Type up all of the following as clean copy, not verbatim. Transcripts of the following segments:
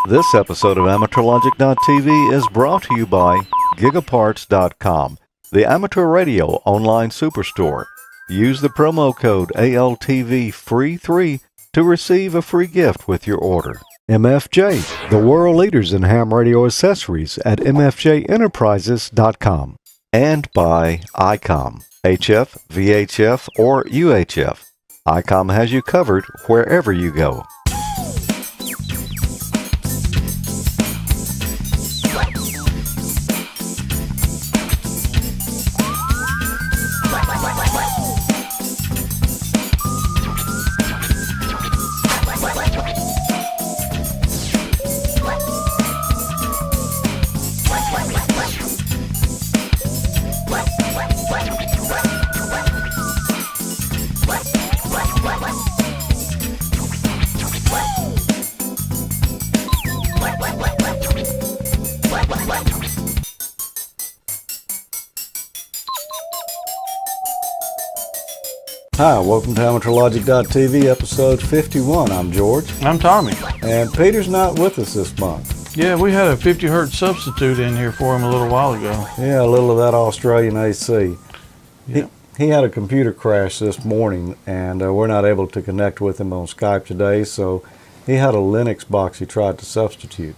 This episode of AmateurLogic.TV is brought to you by Gigaparts.com, the amateur radio online superstore. Use the promo code ALTV-FREE3 to receive a free gift with your order. MFJ, the world leaders in ham radio accessories at MFJEnterprises.com. And by ICOM, HF, VHF, or UHF. ICOM has you covered wherever you go. Hi, welcome to AmateurLogic.TV, episode 51. I'm George. I'm Tommy. And Peter's not with us this month. Yeah, we had a 50 hertz substitute in here for him a little while ago. Yeah, a little of that Australian AC. Yeah. He had a computer crash this morning, and we're not able to connect with him on Skype today, so he had a Linux box he tried to substitute.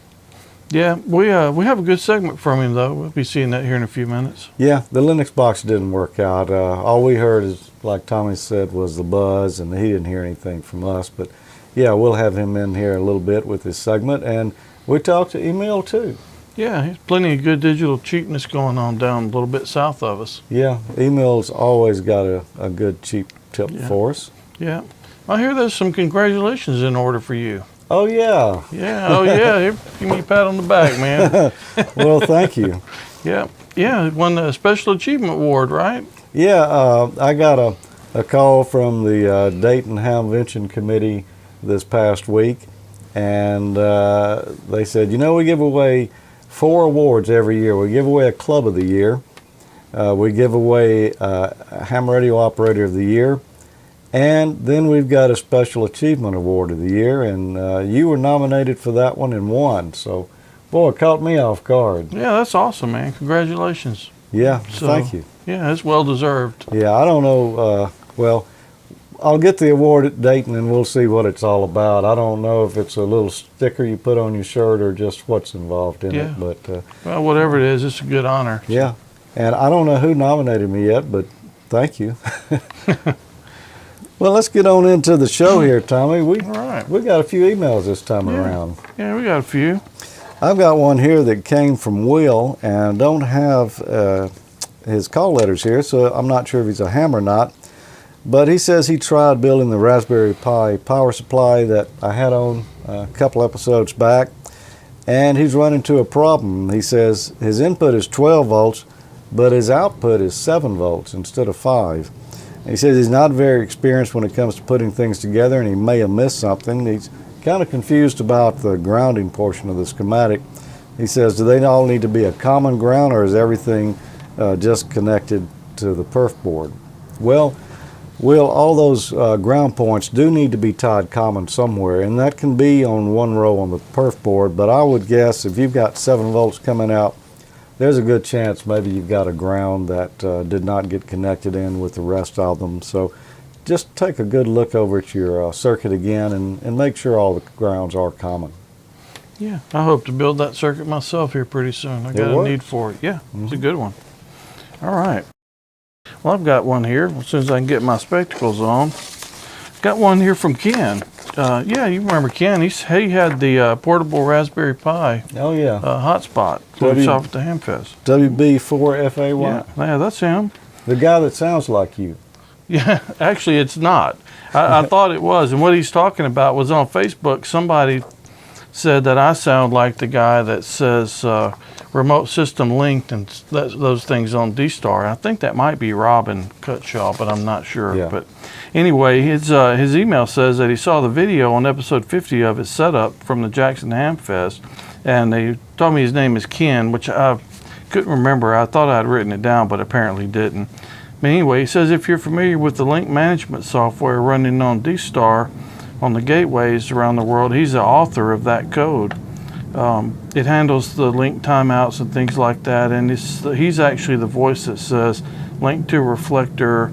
Yeah, we have a good segment from him, though. We'll be seeing that here in a few minutes. Yeah, the Linux box didn't work out. All we heard is, like Tommy said, was the buzz, and he didn't hear anything from us. But yeah, we'll have him in here a little bit with his segment, and we talked to Emile too. Yeah, there's plenty of good digital cheapness going on down a little bit south of us. Yeah, Emile's always got a good cheap tip for us. Yeah, I hear there's some congratulations in order for you. Oh yeah. Yeah, oh yeah, here, give me a pat on the back, man. Well, thank you. Yeah, won the Special Achievement Award, right? Yeah, I got a call from the Dayton Hamvention Committee this past week, and they said, you know, we give away 4 awards every year. We give away a Club of the Year, we give away a Ham Radio Operator of the Year, and then we've got a Special Achievement Award of the Year, and you were nominated for that one and won. So, boy, it caught me off guard. Yeah, that's awesome, man. Congratulations. Yeah, thank you. Yeah, it's well deserved. Yeah, I don't know. Well, I'll get the award at Dayton, and we'll see what it's all about. I don't know if it's a little sticker you put on your shirt or just what's involved in it. But well, whatever it is, it's a good honor. Yeah, and I don't know who nominated me yet, but thank you. Well, let's get on into the show here, Tommy. All right. We got a few emails this time around. Yeah, we got a few. I've got one here that came from Will, and I don't have his call letters here, so I'm not sure if he's a ham or not. But he says he tried building the Raspberry Pi power supply that I had on a couple episodes back, and he's run into a problem. He says his input is 12 volts, but his output is 7 volts instead of 5. He says he's not very experienced when it comes to putting things together, and he may have missed something. He's kind of confused about the grounding portion of the schematic. He says, do they all need to be a common ground, or is everything just connected to the perf board? Well, all those ground points do need to be tied common somewhere, and that can be on one row on the perf board, but I would guess if you've got 7 volts coming out, there's a good chance maybe you've got a ground that did not get connected in with the rest of them. So just take a good look over at your circuit again and make sure all the grounds are common. Yeah, I hope to build that circuit myself here pretty soon. I got a need for it. Yeah, It's a good one. All right. Well, I've got one here as soon as I can get my spectacles on. Got one here from Ken. Yeah, you remember Ken. He had the portable Raspberry Pi hotspot that we saw at the Hamfest. WB4FAY? Yeah, that's him. The guy that sounds like you. Yeah, actually it's not. I thought it was. And what he's talking about was on Facebook, somebody said that I sound like the guy that says remote system linked and those things on D-Star. I think that might be Robin Cutshaw, but I'm not sure. Yeah. But anyway, his email says that he saw the video on episode 50 of his setup from the Jackson Hamfest, and they told me his name is Ken, which I couldn't remember. I thought I had written it down, but apparently didn't. But anyway, he says if you're familiar with the link management software running on D-Star on the gateways around the world, he's the author of that code. It handles the link timeouts and things like that, and he's actually the voice that says link to reflector,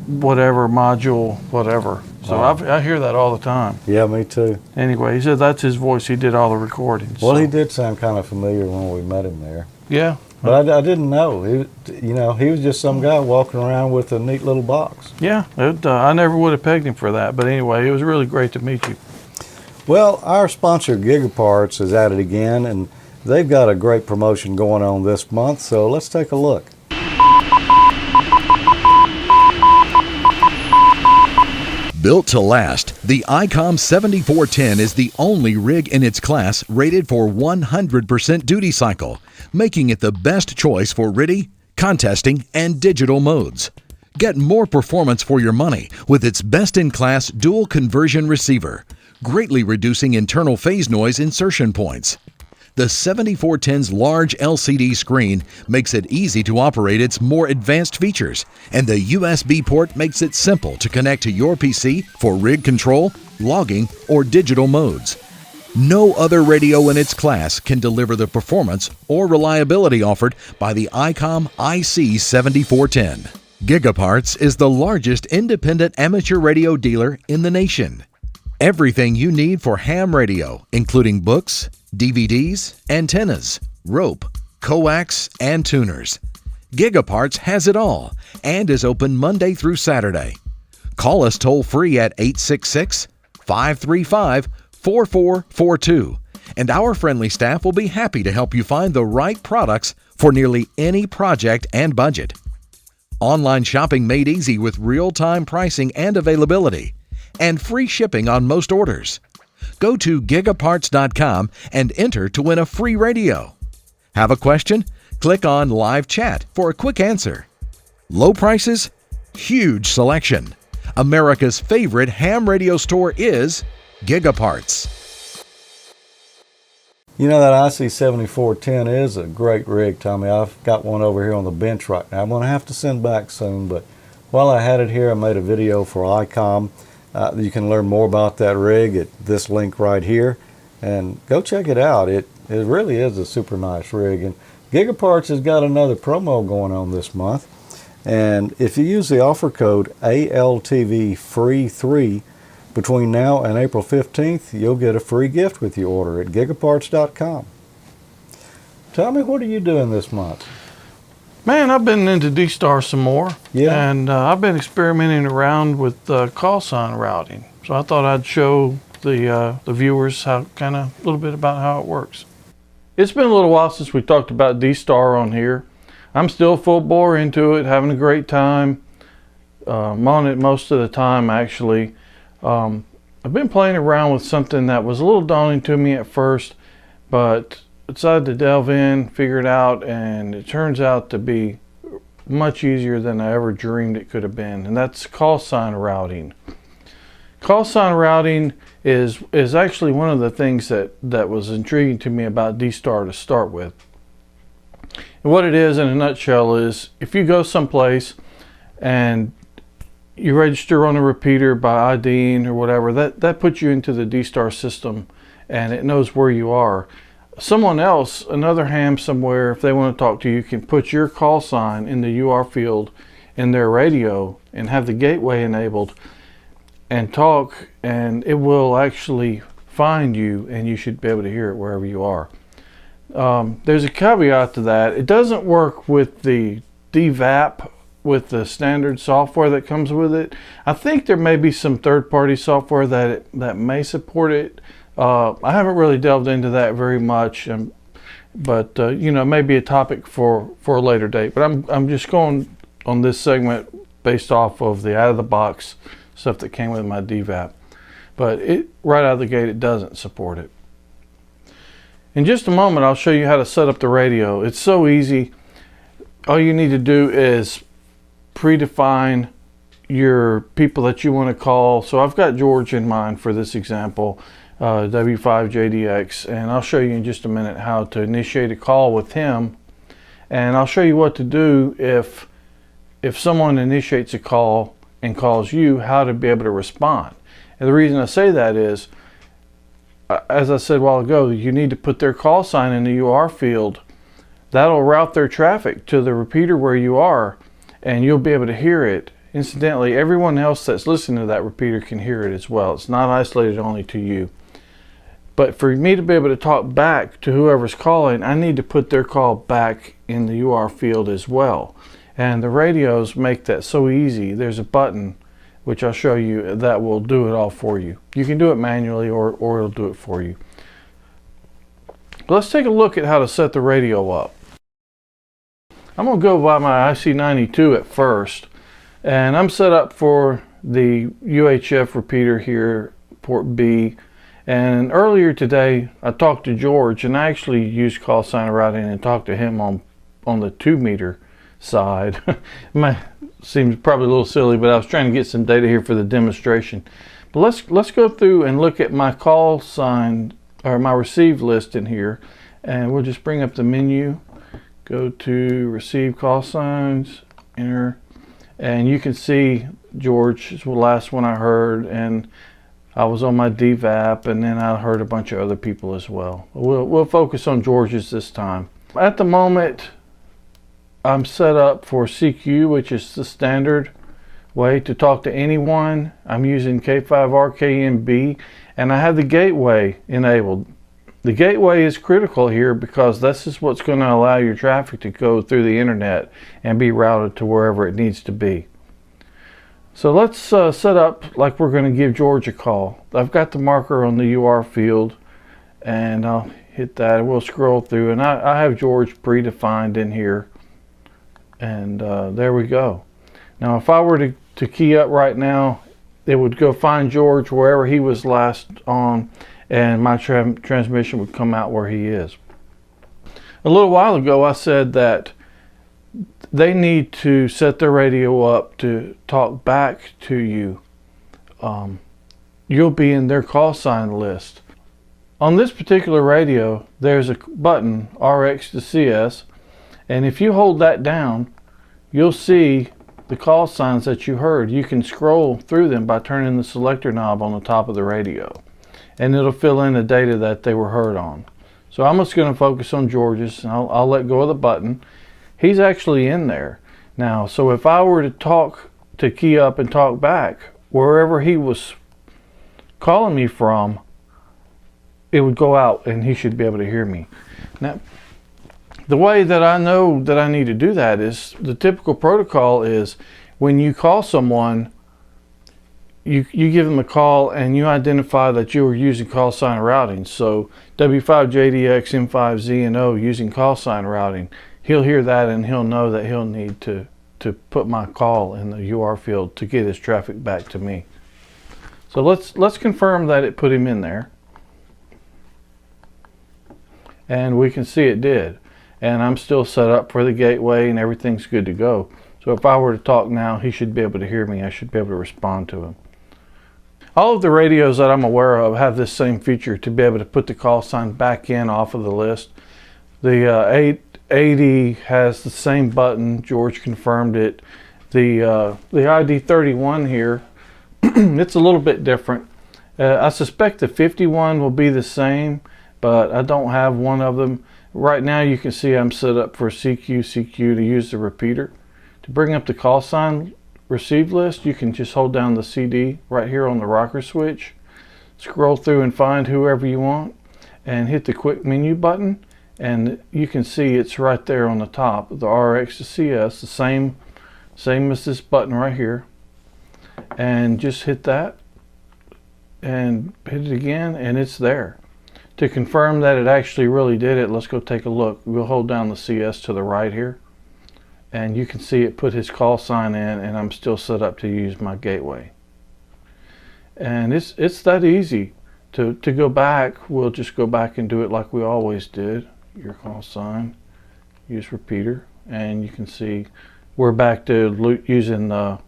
whatever module, whatever. So I hear that all the time. Yeah, me too. Anyway, he said that's his voice. He did all the recordings. Well, so. he did sound kind of familiar when we met him there. Yeah. But I didn't know. He was just some guy walking around with a neat little box. Yeah, I never would have pegged him for that. But anyway, it was really great to meet you. Well, our sponsor Gigaparts is at it again, and they've got a great promotion going on this month, so let's take a look. Built to last, the ICOM 7410 is the only rig in its class rated for 100% duty cycle, making it the best choice for RTTY, contesting, and digital modes. Get more performance for your money with its best-in-class dual conversion receiver, greatly reducing internal phase noise insertion points. The 7410's large LCD screen makes it easy to operate its more advanced features, and the USB port makes it simple to connect to your PC for rig control, logging, or digital modes. No other radio in its class can deliver the performance or reliability offered by the ICOM IC7410. Gigaparts is the largest independent amateur radio dealer in the nation. Everything you need for ham radio, including books, DVDs, antennas, rope, coax, and tuners. Gigaparts has it all and is open Monday through Saturday. Call us toll-free at 866-535-4442, and our friendly staff will be happy to help you find the right products for nearly any project and budget. Online shopping made easy with real-time pricing and availability, and free shipping on most orders. Go to gigaparts.com and enter to win a free radio. Have a question? Click on Live Chat for a quick answer. Low prices? Huge selection. America's favorite ham radio store is Gigaparts. You know, that IC7410 is a great rig, Tommy. I've got one over here on the bench right now. I'm going to have to send back soon, but while I had it here, I made a video for ICOM. You can learn more about that rig at this link right here, and go check it out. It really is a super nice rig, and Gigaparts has got another promo going on this month, and if you use the offer code ALTV free 3 between now and April 15th, you'll get a free gift with your order at gigaparts.com. Tell me, what are you doing this month? Man, I've been into D-Star some more. Yeah. And I've been experimenting around with callsign routing. So I thought I'd show the viewers how a little bit about how it works. It's been a little while since we talked about D-Star on here. I'm still full bore into it, having a great time. I'm on it most of the time, actually. I've been playing around with something that was a little daunting to me at first, but decided to delve in, figure it out, and it turns out to be much easier than I ever dreamed it could have been, and that's callsign routing. Callsign routing is actually one of the things that was intriguing to me about D-Star to start with. And what it is in a nutshell is, if you go someplace and you register on a repeater by IDing or whatever, that puts you into the D-Star system, and it knows where you are. Someone else, another ham somewhere, if they want to talk to you, can put your call sign in the UR field in their radio and have the gateway enabled and talk, and it will actually find you, and you should be able to hear it wherever you are. There's a caveat to that. It doesn't work with the DVAP, with the standard software that comes with it. I think there may be some third-party software that may support it. I haven't really delved into that very much, but you know, maybe a topic for a later date. But I'm just going on this segment based off of the out-of-the-box stuff that came with my DVAP. But right out of the gate, it doesn't support it. In just a moment, I'll show you how to set up the radio. It's so easy. All you need to do is predefine your people that you want to call. So I've got George in mind for this example. W5JDX, and I'll show you in just a minute how to initiate a call with him, and I'll show you what to do if someone initiates a call and calls you, how to be able to respond. And the reason I say that is as I said a while ago, you need to put their call sign in the UR field. That'll route their traffic to the repeater where you are, and you'll be able to hear it. Incidentally, everyone else that's listening to that repeater can hear it as well. It's not isolated only to you. But for me to be able to talk back to whoever's calling, I need to put their call back in the UR field as well. And the radios make that so easy. There's a button, which I'll show you, that will do it all for you. You can do it manually or it'll do it for you. Let's take a look at how to set the radio up. I'm going to go by my IC92 at first, and I'm set up for the UHF repeater here, port B. And earlier today I talked to George, and I actually used Callsign Routing and talked to him on the 2 meter side. Seems probably a little silly, but I was trying to get some data here for the demonstration. But let's go through and look at my call sign, or my receive list in here, and we'll just bring up the menu, go to receive call signs, enter, and you can see George is the last one I heard, and I was on my DVAP, and then I heard a bunch of other people as well. We'll focus on George's this time. At the moment, I'm set up for CQ, which is the standard way to talk to anyone. I'm using K5RKNB, and I have the gateway enabled. The gateway is critical here because this is what's going to allow your traffic to go through the internet and be routed to wherever it needs to be. So let's set up like we're going to give George a call. I've got the marker on the UR field, and I'll hit that. We'll scroll through, and I have George predefined in here, and there we go. Now if I were to key up right now, it would go find George wherever he was last on, and my transmission would come out where he is. A little while ago I said that they need to set their radio up to talk back to you. You'll be in their call sign list. On this particular radio, there's a button, RX to CS, and if you hold that down, you'll see the call signs that you heard. You can scroll through them by turning the selector knob on the top of the radio, and it'll fill in the data that they were heard on. So I'm just going to focus on George's, and I'll let go of the button. He's actually in there now. So if I were to key up and talk back wherever he was calling me from, it would go out and he should be able to hear me. Now, the way that I know that I need to do that is the typical protocol is when you call someone, you give them a call and you identify that you are using call sign routing. So W5JDX M5Z and O using call sign routing. He'll hear that and he'll know that he'll need to put my call in the UR field to get his traffic back to me. So let's confirm that it put him in there. And we can see it did. And I'm still set up for the gateway and everything's good to go. So if I were to talk now, he should be able to hear me. I should be able to respond to him. All of the radios that I'm aware of have this same feature to be able to put the call sign back in off of the list. The 880 has the same button. George confirmed it. The ID31 here, it's a little bit different. I suspect the 51 will be the same, but I don't have one of them. Right now you can see I'm set up for CQ to use the repeater. To bring up the call sign receive list, you can just hold down the CD right here on the rocker switch, scroll through and find whoever you want, and hit the quick menu button, and you can see it's right there on the top, the RX to CS, the same as this button right here. And just hit that and hit it again, and it's there. To confirm that it actually really did it, let's go take a look. We'll hold down the CS to the right here, and you can see it put his call sign in, and I'm still set up to use my gateway. And it's that easy. To go back, we'll just go back and do it like we always did. Your call sign, use repeater, and you can see we're back to using the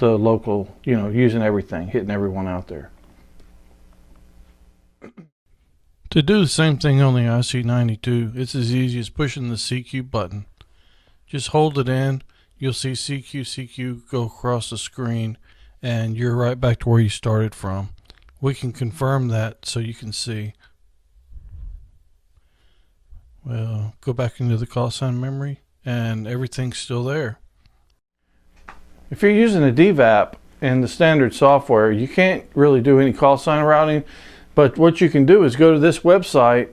local, using everything, hitting everyone out there. To do the same thing on the IC92, it's as easy as pushing the CQ button. Just hold it in, you'll see CQ go across the screen, and you're right back to where you started from. we can confirm that so you can see. Well, go back into the call sign memory and everything's still there. If you're using a DVAP in the standard software, you can't really do any call sign routing, but what you can do is go to this website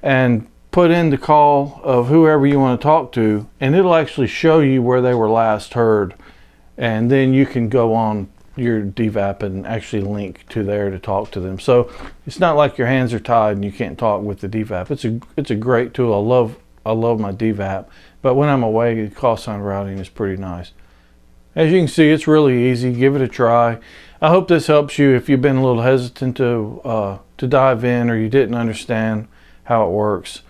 and put in the call of whoever you want to talk to, and it'll actually show you where they were last heard, and then you can go on your DVAP and actually link to there to talk to them. So it's not like your hands are tied and you can't talk with the DVAP. It's a great tool. I love my DVAP, but when I'm away, call sign routing is pretty nice. As you can see, it's really easy. Give it a try. I hope this helps you if you've been a little hesitant to dive in, or you didn't understand how it works.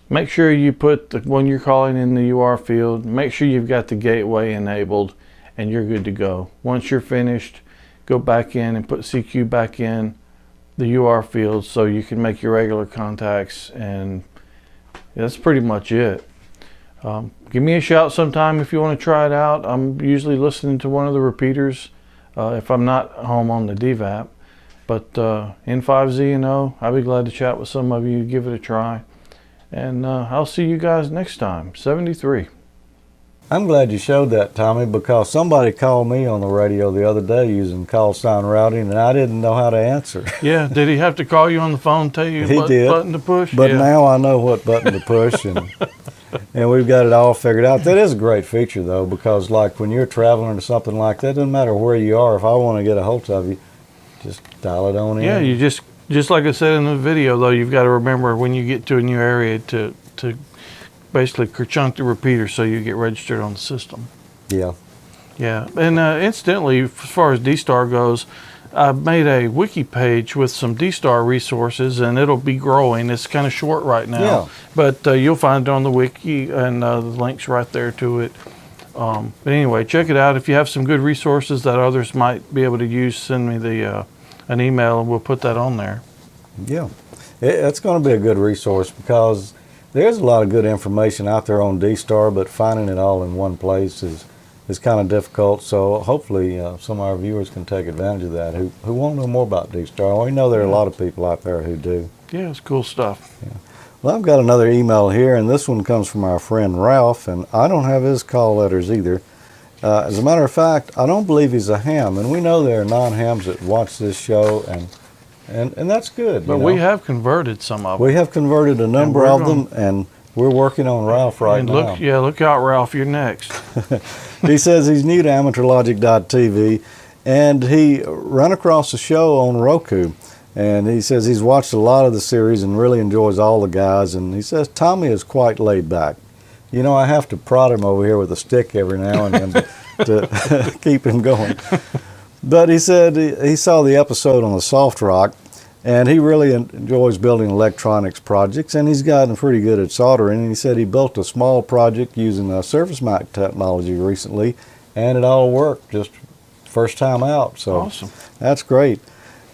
Make sure you put the one you're calling in the UR field. Make sure you've got the gateway enabled and you're good to go. Once you're finished, go back in and put CQ back in the UR field so you can make your regular contacts, and that's pretty much it. Give me a shout sometime if you want to try it out. I'm usually listening to one of the repeaters if I'm not home on the DVAP. But N5Z and O, I'll be glad to chat with some of you. Give it a try. And I'll see you guys next time. 73. I'm glad you showed that, Tommy, because somebody called me on the radio the other day using call sign routing, and I didn't know how to answer. Yeah, did he have to call you on the phone, tell you what button to push? But yeah. Now I know what button to push, and we've got it all figured out. That is a great feature, though, because like when you're traveling or something like that, it doesn't matter where you are. If I want to get a hold of you, just dial it on in. Yeah, you just like I said in the video, though, you've got to remember when you get to a new area to basically chunk the repeater so you get registered on the system. Yeah. Yeah, and incidentally, as far as D-Star goes, I've made a wiki page with some D-Star resources, and it'll be growing. It's kind of short right now, Yeah. but you'll find it on the wiki, and the link's right there to it. But anyway, check it out. If you have some good resources that others might be able to use, send me an email, and we'll put that on there. Yeah, it's going to be a good resource because there's a lot of good information out there on D-Star, but finding it all in one place is kind of difficult. So hopefully some of our viewers can take advantage of that who want to know more about D-Star. We know there are a lot of people out there who do. Yeah, it's cool stuff. Yeah. Well, I've got another email here, and this one comes from our friend Ralph, and I don't have his call letters either. As a matter of fact, I don't believe he's a ham, and we know there are non-hams that watch this show, and that's good. But we have converted some of them. We have converted a number of them, and we're working on Ralph right now. Yeah, look out, Ralph, you're next. He says he's new to AmateurLogic.TV, and he ran across the show on Roku. And he says he's watched a lot of the series and really enjoys all the guys. And he says Tommy is quite laid back. You know, I have to prod him over here with a stick every now and then to keep him going. But he said he saw the episode on the Soft Rock, and he really enjoys building electronics projects, and he's gotten pretty good at soldering. And he said he built a small project using a surface mount technology recently, and it all worked just first time out. So awesome. That's great.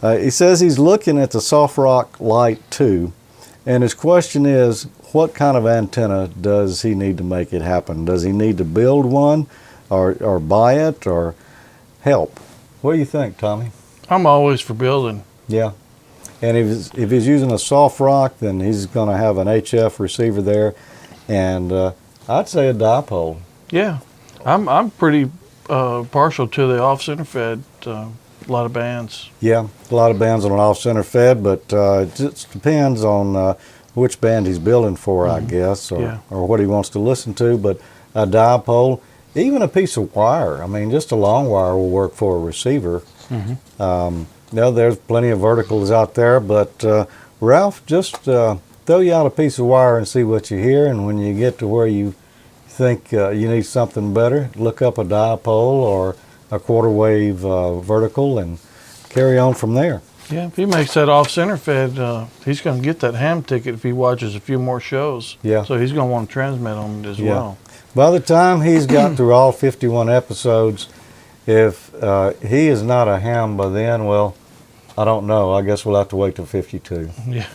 He says he's looking at the Soft Rock Lite 2, and his question is, what kind of antenna does he need to make it happen? Does he need to build one, or buy it, or help? What do you think, Tommy? I'm always for building. Yeah. And if he's using a Soft Rock, then he's going to have an HF receiver there, and I'd say a dipole. Yeah. I'm pretty partial to the off-center fed. A lot of bands. Yeah, a lot of bands on an off-center fed, but it just depends on which band he's building for, I guess, or what he wants to listen to. But a dipole, even a piece of wire, I mean, just a long wire will work for a receiver. There's plenty of verticals out there, but Ralph, just throw you out a piece of wire and see what you hear, and when you get to where you think you need something better, look up a dipole or a quarter wave vertical and carry on from there. Yeah, if he makes that off-center fed, he's going to get that ham ticket if he watches a few more shows. Yeah. So he's going to want to transmit on it as well. By the time he's got through all 51 episodes, if he is not a ham by then, well, I don't know. I guess we'll have to wait till 52. Yeah.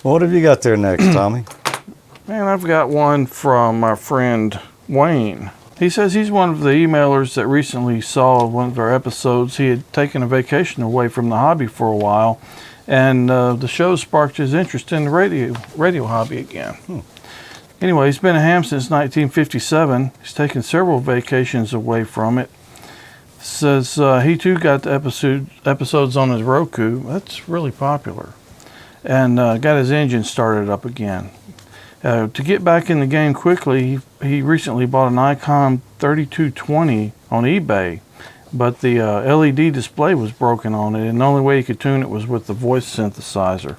What have you got there next, Tommy? Man, I've got one from my friend Wayne. He says he's one of the emailers that recently saw one of our episodes. He had taken a vacation away from the hobby for a while, and the show sparked his interest in the radio hobby again. Anyway, he's been a ham since 1957. He's taken several vacations away from it. Says he too got the episodes on his Roku. That's really popular. And got his engine started up again. To get back in the game quickly, he recently bought an ICOM 3220 on eBay, but the LED display was broken on it, and the only way he could tune it was with the voice synthesizer.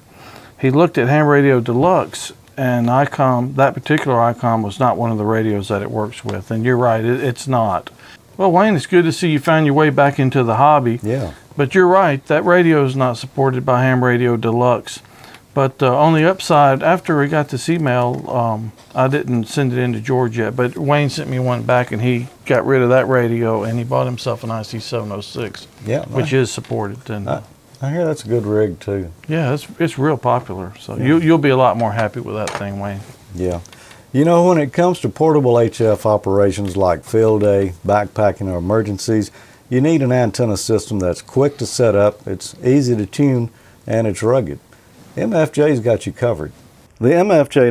He looked at Ham Radio Deluxe, and that particular ICOM was not one of the radios that it works with. And you're right, it's not. Well, Wayne, it's good to see you found your way back into the hobby. Yeah. But you're right, that radio is not supported by Ham Radio Deluxe. But on the upside, after we got this email, I didn't send it in to George yet, but Wayne sent me one back, and he got rid of that radio, and he bought himself an IC706, which is supported. And I hear that's a good rig too. Yeah, it's real popular. So you'll be a lot more happy with that thing, Wayne. Yeah. You know, when it comes to portable HF operations like field day, backpacking, or emergencies, you need an antenna system that's quick to set up, it's easy to tune, and it's rugged. MFJ's got you covered. The MFJ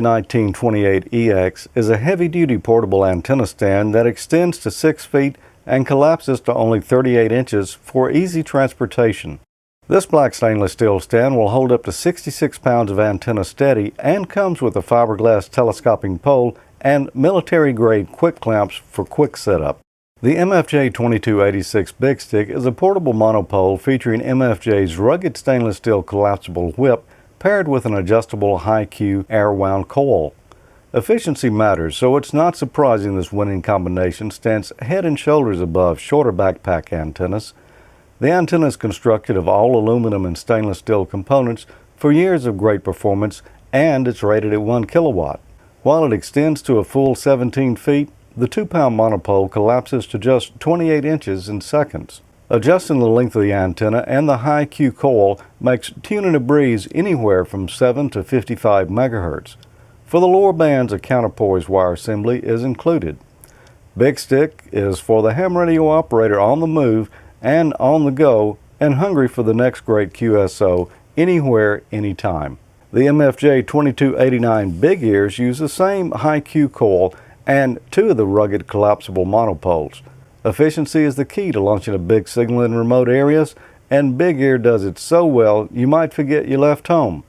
1928EX is a heavy-duty portable antenna stand that extends to 6 feet and collapses to only 38 inches for easy transportation. This black stainless steel stand will hold up to 66 pounds of antenna steady and comes with a fiberglass telescoping pole and military-grade quick clamps for quick setup. The MFJ 2286 Big Stick is a portable monopole featuring MFJ's rugged stainless steel collapsible whip paired with an adjustable high-Q air-wound coil. Efficiency matters, so it's not surprising this winning combination stands head and shoulders above shorter backpack antennas. The antenna is constructed of all aluminum and stainless steel components for years of great performance, and it's rated at 1 kilowatt. While it extends to a full 17 feet, the 2-pound monopole collapses to just 28 inches in seconds. Adjusting the length of the antenna and the high Q coil makes tuning a breeze anywhere from 7 to 55 megahertz. For the lower bands, a counterpoise wire assembly is included. Big Stick is for the ham radio operator on the move and on the go and hungry for the next great QSO anywhere, anytime. The MFJ 2289 Big Ears use the same high Q coil and 2 of the rugged collapsible monopoles. Efficiency is the key to launching a big signal in remote areas, and Big Ear does it so well you might forget you left home.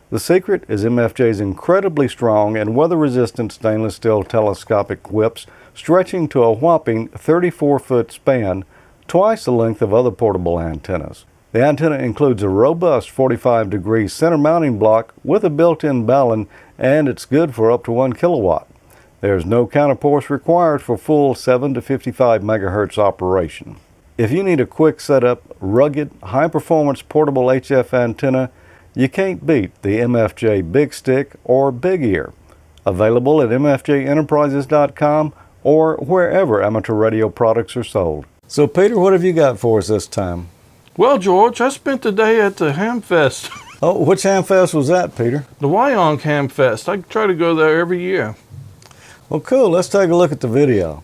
The secret is MFJ's incredibly strong and weather-resistant stainless steel telescopic whips stretching to a whopping 34-foot span, twice the length of other portable antennas. The antenna includes a robust 45-degree center mounting block with a built-in balun, and it's good for up to 1 kilowatt. There's no counterpoise required for full 7 to 55 megahertz operation. If you need a quick setup, rugged, high-performance portable HF antenna, you can't beat the MFJ Big Stick or Big Ear. Available at mfjenterprises.com or wherever amateur radio products are sold. So Peter, what have you got for us this time? Well, George, I spent the day at the Hamfest. Oh, which Hamfest was that, Peter? The Wyong Hamfest. I try to go there every year. Well, cool. Let's take a look at the video.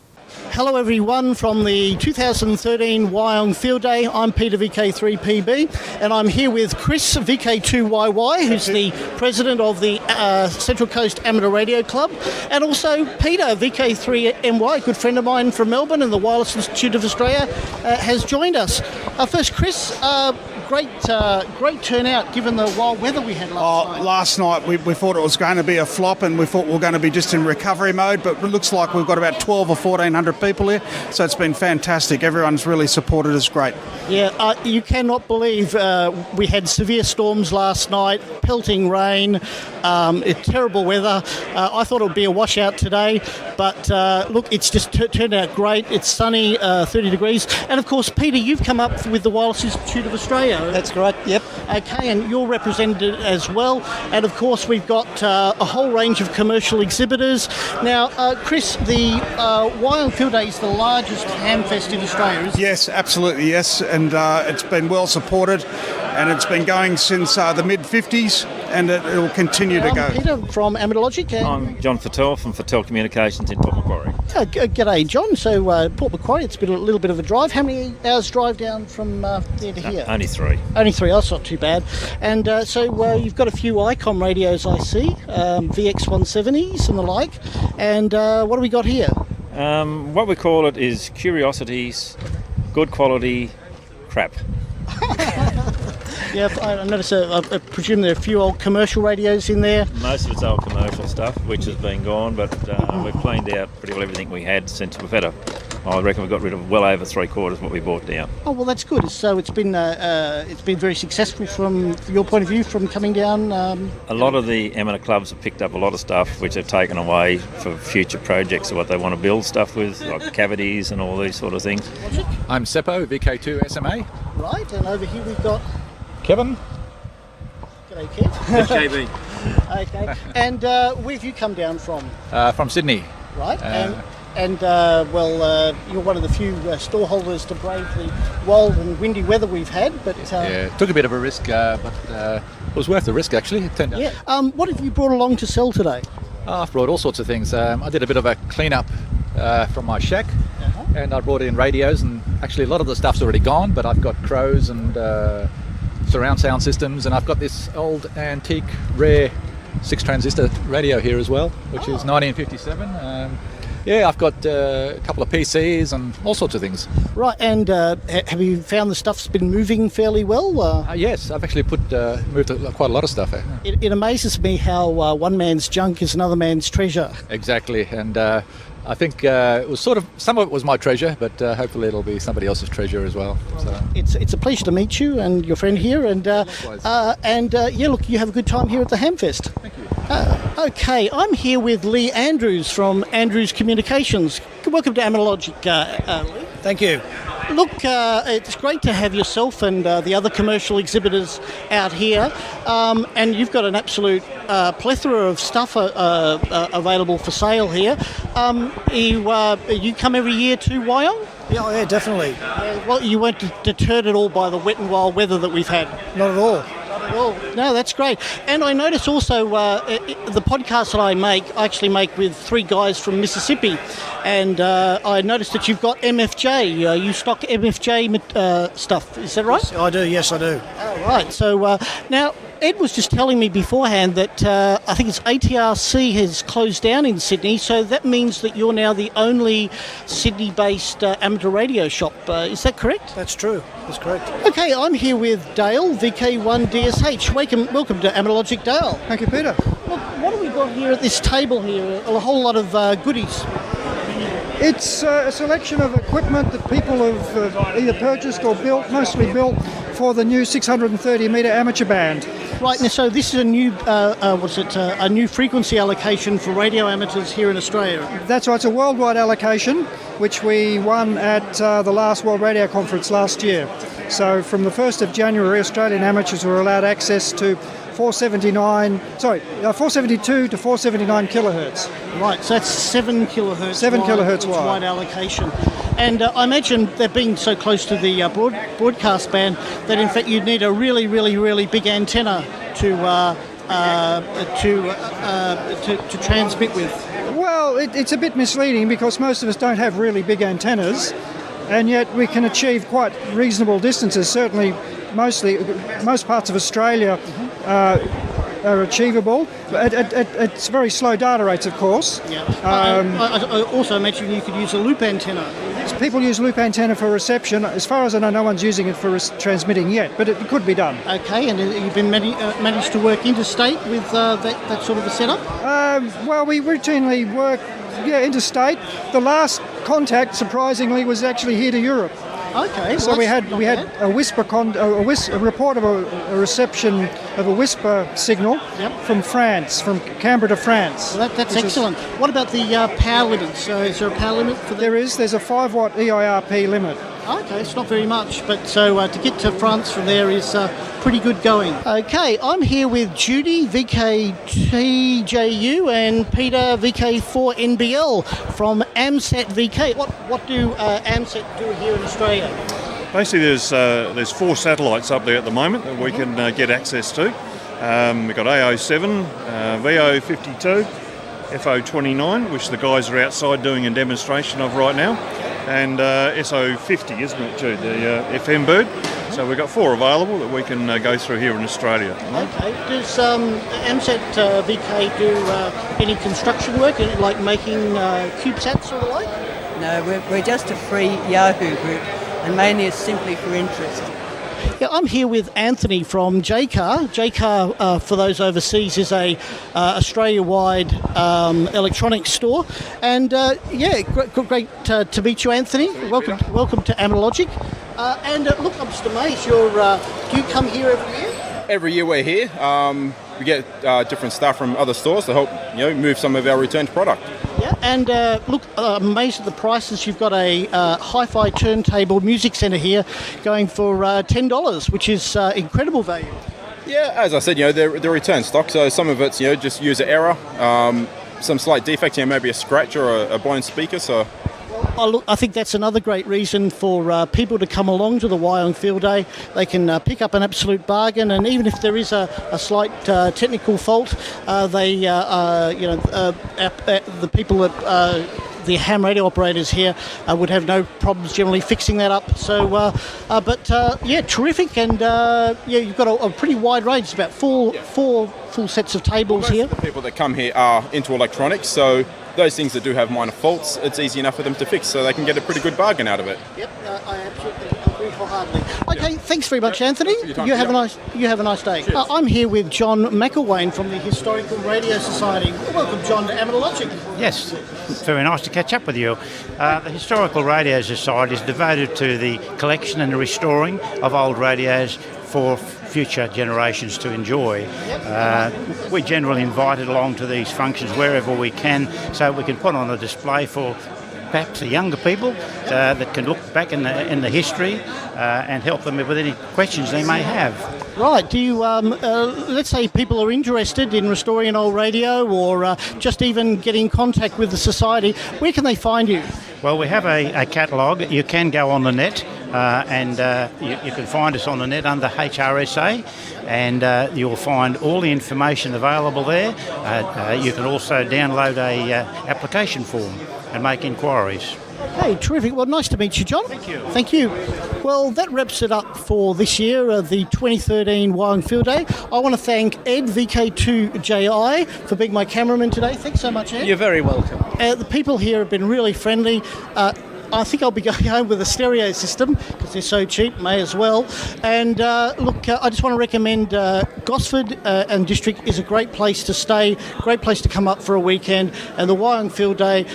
Hello everyone from the 2013 Wyong Field Day. I'm Peter VK3PB and I'm here with Chris VK2YY, who's the president of the Central Coast Amateur Radio Club, and also Peter VK3MY, a good friend of mine from Melbourne and the Wireless Institute of Australia, has joined us. First, Chris, great turnout given the wild weather we had last night. Last night we thought it was going to be a flop and we thought we were going to be just in recovery mode, but it looks like we've got about 12 or 1400 people here, so it's been fantastic. Everyone's really supported us great. Yeah, you cannot believe we had severe storms last night, pelting rain, terrible weather. I thought it would be a washout today, but look, it's just turned out great. It's sunny, 30 degrees, and of course, Peter, you've come up with the Wireless Institute of Australia. That's correct, yep. Okay, and you're represented as well, and of course we've got a whole range of commercial exhibitors. Now, Chris, the Wyong Field Day is the largest Hamfest in Australia, isn't it? Yes, absolutely, yes, and it's been well supported. and it's been going since the mid-50s, and it will continue to go. Peter from AmateurLogic. I'm John Fattel from Fattel Communications in Port Macquarie. G'day, John. So Port Macquarie, it's been a little bit of a drive. How many hours drive down from there to here? Only 3. Only 3. Oh, that's not too bad. And so you've got a few ICOM radios, I see, VX170s and the like. And what do we got here? What we call it is curiosities, good quality crap. Yeah, I notice. I presume there are a few old commercial radios in there. Most of it's old commercial stuff, which has been gone, but we've cleaned out pretty well everything we had since we've had I reckon we got rid of well over 3/4 what we bought down. Oh well, that's good. So it's been very successful from your point of view from coming down. A lot of the amateur clubs have picked up a lot of stuff which they've taken away for future projects or what they want to build stuff with, like cavities and all these sort of things. I'm Seppo, VK2 SMA. Right, and over here we've got Kevin. G'day, Kev. JB. Okay, and where have you come down from? From Sydney. Right, you're one of the few storeholders to brave the wild and windy weather we've had. But Yeah, took a bit of a risk, but it was worth the risk actually. It turned out. yeah. What have you brought along to sell today? I've brought all sorts of things. I did a bit of a clean-up from my shack, and I brought in radios, and actually a lot of the stuff's already gone, but I've got crows and surround sound systems, and I've got this old antique rare 6-transistor radio here as well, which is 1957. I've got a couple of PCs and all sorts of things. Right, and have you found the stuff's been moving fairly well? Yes, I've actually moved quite a lot of stuff. It amazes me how one man's junk is another man's treasure. Exactly, and I think it was sort of, some of it was my treasure, but hopefully it'll be somebody else's treasure as well. So. It's a pleasure to meet you and your friend here, and look, you have a good time here at the Hamfest. Thank you. Okay, I'm here with Lee Andrews from Andrews Communications. Welcome to AmateurLogic, Lee. Thank you. Look, it's great to have yourself and the other commercial exhibitors out here, and you've got an absolute plethora of stuff available for sale here. You come every year to Wyong? Yeah, definitely. Well, you weren't deterred at all by the wet and wild weather that we've had? Not at all. Well, no, that's great. And I notice also the podcast that I actually make with 3 guys from Mississippi. And I noticed that you've got MFJ. You stock MFJ stuff. Is that right? I do, yes, I do. Oh, right. So now, Ed was just telling me beforehand that I think it's ATRC has closed down in Sydney. So that means that you're now the only Sydney-based amateur radio shop. Is that correct? That's true. That's correct. Okay, I'm here with Dale, VK1DSH. Welcome to AmateurLogic, Dale. Thank you, Peter. Look, what have we got here at this table here? A whole lot of goodies. It's a selection of equipment that people have either purchased or built, mostly built for the new 630 metre amateur band. Right, now, so this is a new, a new frequency allocation for radio amateurs here in Australia. That's right, it's a worldwide allocation, which we won at the last World Radio Conference last year. So from the 1st of January, Australian amateurs were allowed access to 472 to 479 kilohertz. Right, so that's 7 kilohertz. 7 kilohertz wide. Wide allocation. And I imagine that being so close to the broadcast band, that in fact you'd need a really, really, really big antenna to transmit with. Well, it's a bit misleading because most of us don't have really big antennas, and yet we can achieve quite reasonable distances. Certainly, most parts of Australia are achievable at very slow data rates, of course. Yeah. I also imagine you could use a loop antenna. People use loop antenna for reception. As far as I know, no one's using it for transmitting yet, but it could be done. Okay, and you've been managed to work interstate with that sort of a setup? Well, we routinely work interstate. The last contact, surprisingly, was actually here to Europe. Okay. So we had a whisper a report of a reception of a whisper signal from France, from Canberra to France. Well, that's excellent. What about the power limits? Is there a power limit for that? There's a 5 watt EIRP limit. Okay, it's not very much, but so to get to France from there is pretty good going. Okay, I'm here with Judy, VK2JU, and Peter, VK4NBL from AMSAT VK. What do AMSAT do here in Australia? Basically, there's 4 satellites up there at the moment that we can get access to. We've got AO7, VO52, FO29, which the guys are outside doing a demonstration of right now, and SO50, isn't it, Jude, the FM bird? So we've got 4 available that we can go through here in Australia. Okay. Does AMSAT VK do any construction work, like making CubeSats or the like? No, we're just a free Yahoo group, and mainly it's simply for interest. Yeah, I'm here with Anthony from JCar. JCar, for those overseas, is a Australia-wide electronics store. And yeah, great to meet you, Anthony. Welcome to AmateurLogic. And look, I'm just amazed. Do you come here every year? Every year we're here. We get different staff from other stores to help move some of our returned product. Yeah, and look, I'm amazed at the prices. You've got a hi-fi turntable music centre here going for $10, which is incredible value. Yeah, as I said, they're return stock, so some of it's just user error, some slight defect, maybe a scratch or a blown speaker. So. I think that's another great reason for people to come along to the Wyong Field Day. They can pick up an absolute bargain, and even if there is a slight technical fault, the people at the ham radio operators here would have no problems generally fixing that up. So, yeah, terrific, and yeah, you've got a pretty wide range. It's about four full sets of tables here. The people that come here are into electronics, so those things that do have minor faults, it's easy enough for them to fix, so they can get a pretty good bargain out of it. Yep, I absolutely agree wholeheartedly. Okay, thanks very much, Anthony. You have a nice day. I'm here with John McElwain from the Historical Radio Society. Welcome, John, to AmateurLogic. Yes, very nice to catch up with you. The Historical Radio Society is devoted to the collection and the restoring of old radios for future generations to enjoy. We're generally invited along to these functions wherever we can, so we can put on a display for perhaps the younger people that can look back in the history and help them with any questions they may have. Right. Do you, let's say people are interested in restoring an old radio or just even getting in contact with the society, where can they find you? Well, we have a catalogue. You can go on the net and you can find us on the net under HRSA, and you'll find all the information available there. You can also download a application form and make inquiries. Okay, terrific. Well, nice to meet you, John. Thank you. Thank you. Well, that wraps it up for this year, the 2013 Wyong Field Day. I want to thank Ed, VK2JI, for being my cameraman today. Thanks so much, Ed. You're very welcome. The people here have been really friendly. I think I'll be going home with a stereo system because they're so cheap, may as well. And look, I just want to recommend Gosford and District is a great place to stay, great place to come up for a weekend. And the Wyong Field Day,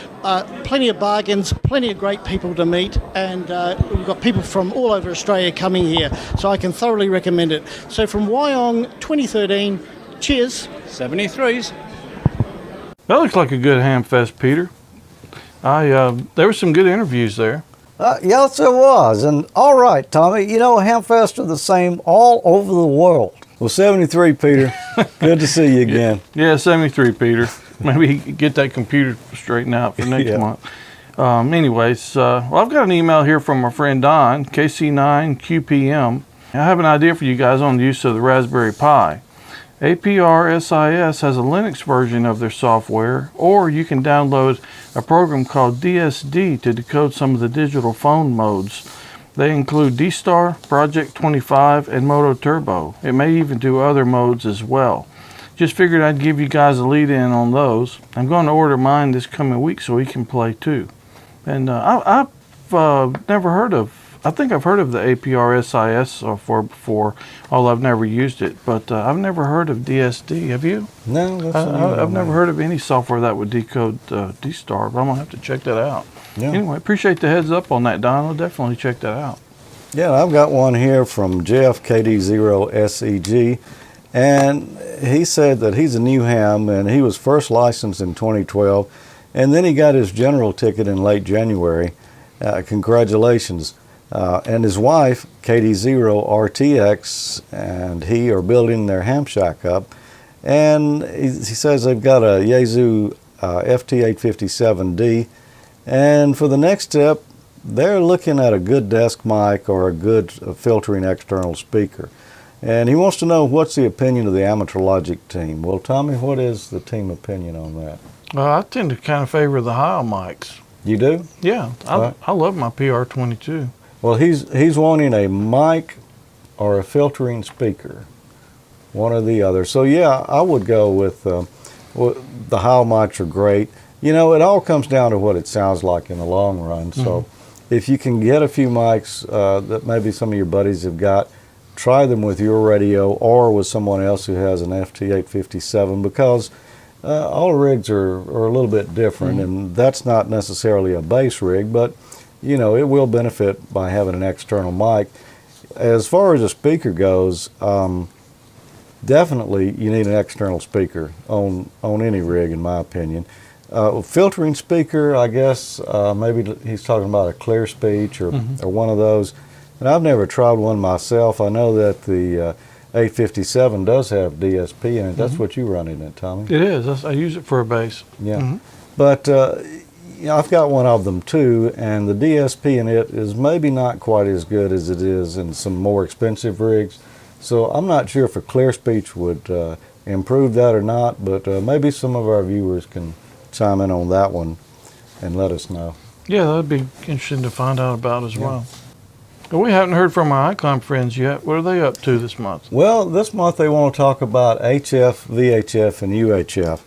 plenty of bargains, plenty of great people to meet, and we've got people from all over Australia coming here. So I can thoroughly recommend it. So from Wyong 2013, cheers. 73s. That looks like a good Hamfest, Peter. There were some good interviews there. Yes, it was. And all right, Tommy, Hamfest are the same all over the world. Well, 73, Peter. Good to see you again. Yeah, 73, Peter. Maybe get that computer straightened out for next month. Anyways, well, I've got an email here from my friend Don, KC9QPM. I have an idea for you guys on the use of the Raspberry Pi. APRSIS has a Linux version of their software, or you can download a program called DSD to decode some of the digital phone modes. They include D-Star, Project 25, and Moto Turbo. It may even do other modes as well. Just figured I'd give you guys a lead in on those. I'm going to order mine this coming week so we can play too. And I've never heard of, I think I've heard of the APRSIS software before, although I've never used it, but I've never heard of DSD. Have you? No, that's I've never heard of any software that would decode D-Star, but I'm going to have to check that out. Yeah. Anyway, appreciate the heads up on that, Don. I'll definitely check that out. Yeah, I've got one here from Jeff, KD0SEG, and he said that he's a new ham, and he was first licensed in 2012, and then he got his general ticket in late January. Congratulations. And his wife, KD0RTX, and he are building their ham shack up. And he says they've got a Yaesu FT857D. And for the next step, they're looking at a good desk mic or a good filtering external speaker. And he wants to know what's the opinion of the AmateurLogic team. Well, Tommy, what is the team opinion on that? I tend to kind of favor the Heil mics. You do? Yeah, I love my PR22. Well, he's wanting a mic or a filtering speaker, one or the other. So yeah, I would go with the Heil mics are great. You know, it all comes down to what it sounds like in the long run. So if you can get a few mics that maybe some of your buddies have got, try them with your radio or with someone else who has an FT857, because all rigs are a little bit different, and that's not necessarily a bass rig, but you know, it will benefit by having an external mic. As far as a speaker goes, definitely you need an external speaker on any rig, in my opinion. Filtering speaker, I guess maybe he's talking about a Clear Speech or one of those. And I've never tried one myself. I know that the 857 does have DSP in it. That's what you run in it, Tommy. It is. I use it for a bass. Yeah. But you know, I've got one of them too, and the DSP in it is maybe not quite as good as it is in some more expensive rigs. So I'm not sure if a Clear Speech would improve that or not, but maybe some of our viewers can chime in on that one and let us know. Yeah, that'd be interesting to find out about as well. We haven't heard from our ICOM friends yet. What are they up to this month? Well, this month they want to talk about HF, VHF, and UHF.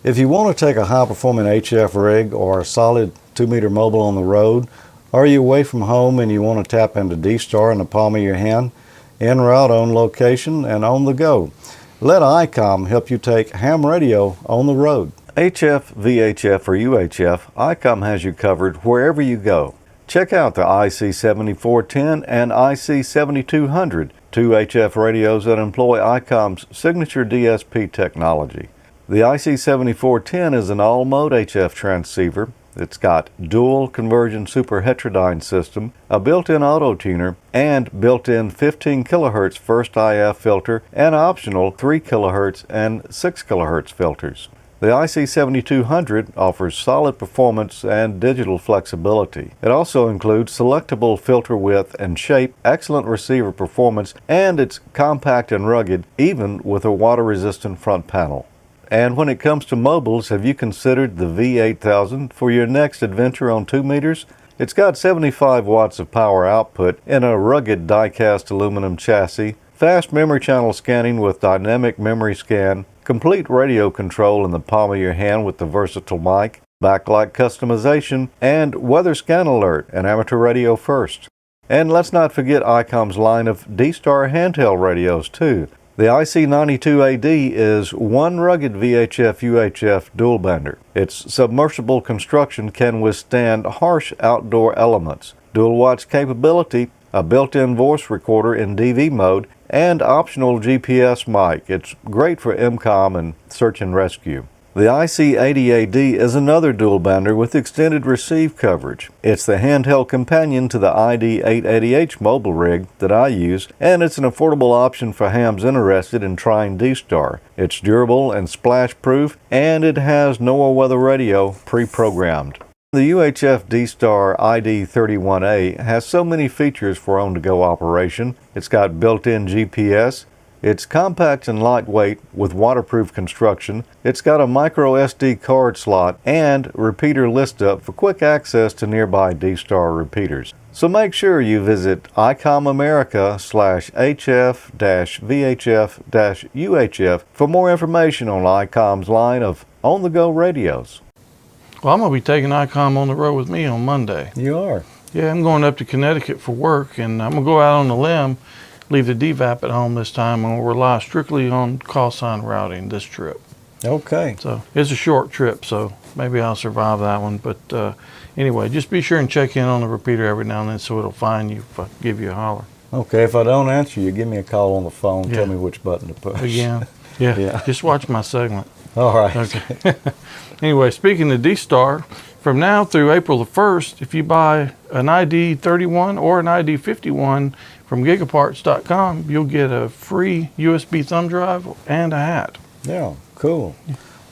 If you want to take a high-performing HF rig or a solid 2-meter mobile on the road, or you're away from home and you want to tap into D-Star in the palm of your hand, en route, on location, and on the go, let ICOM help you take ham radio on the road. HF, VHF, or UHF, ICOM has you covered wherever you go. Check out the IC7410 and IC7200, two HF radios that employ ICOM's signature DSP technology. The IC7410 is an all-mode HF transceiver. It's got dual conversion super heterodyne system, a built-in auto tuner, and built-in 15 kHz first IF filter and optional 3 kHz and 6 kHz filters. The IC7200 offers solid performance and digital flexibility. It also includes selectable filter width and shape, excellent receiver performance, and it's compact and rugged, even with a water-resistant front panel. And when it comes to mobiles, have you considered the V8000 for your next adventure on 2 meters? It's got 75 watts of power output in a rugged die-cast aluminum chassis, fast memory channel scanning with dynamic memory scan, complete radio control in the palm of your hand with the versatile mic, backlight customization, and weather scan alert and amateur radio first. And let's not forget ICOM's line of D-Star handheld radios too. The IC92AD is one rugged VHF-UHF dual bander. Its submersible construction can withstand harsh outdoor elements, dual watch capability, a built-in voice recorder in DV mode, and optional GPS mic. It's great for MCOM and search and rescue. The IC80AD is another dual bander with extended receive coverage. It's the handheld companion to the ID880H mobile rig that I use, and it's an affordable option for hams interested in trying D-Star. It's durable and splash-proof, and it has NOAA weather radio pre-programmed. The UHF D-Star ID31A has so many features for on-the-go operation. It's got built-in GPS. It's compact and lightweight with waterproof construction. It's got a micro SD card slot and repeater list up for quick access to nearby D-Star repeaters. So make sure you visit ICOM-America/HF-VHF-UHF for more information on ICOM's line of on-the-go radios. Well, I'm going to be taking ICOM on the road with me on Monday. You are? Yeah, I'm going up to Connecticut for work, and I'm going to go out on the limb, leave the DVAP at home this time, and we'll rely strictly on callsign routing this trip. Okay. So it's a short trip, so maybe I'll survive that one. But anyway, just be sure and check in on the repeater every now and then so it'll find you if I give you a holler. Okay, if I don't answer you, give me a call on the phone. Tell me which button to push. Again. Yeah. Just watch my segment. All right. Okay. Anyway, speaking of D-Star, from now through April the 1st, if you buy an ID31 or an ID51 from gigaparts.com, you'll get a free USB thumb drive and a hat. Yeah, cool.